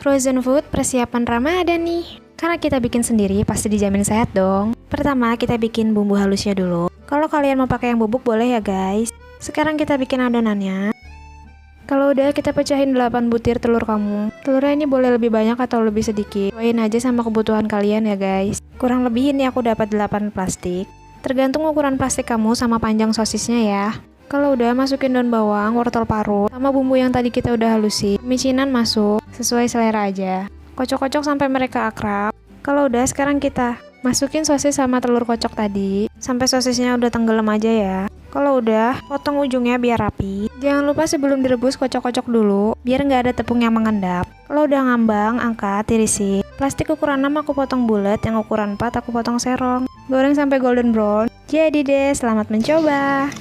Frozen food persiapan Ramadan nih. Karena kita bikin sendiri pasti dijamin sehat dong. Pertama kita bikin bumbu halusnya dulu. Kalau kalian mau pakai yang bubuk boleh ya guys. Sekarang kita bikin adonannya. Kalau udah kita pecahin 8 butir telur kamu. Telurnya ini boleh lebih banyak atau lebih sedikit. Sesuaiin aja sama kebutuhan kalian ya guys. Kurang lebih ini aku dapat 8 plastik. Tergantung ukuran plastik kamu sama panjang sosisnya ya. Kalau udah masukin daun bawang, wortel parut, sama bumbu yang tadi kita udah halusin. Micinan masuk, sesuai selera aja. Kocok-kocok sampai mereka akrab. Kalau udah sekarang kita masukin sosis sama telur kocok tadi. Sampai sosisnya udah tenggelam aja ya. Kalau udah, potong ujungnya biar rapi. Jangan lupa sebelum direbus kocok-kocok dulu, biar nggak ada tepung yang mengendap. Kalau udah ngambang, angkat, tirisin. Plastik ukuran 6 aku potong bulat, yang ukuran 4 aku potong serong. Goreng sampai golden brown. Jadi deh, selamat mencoba.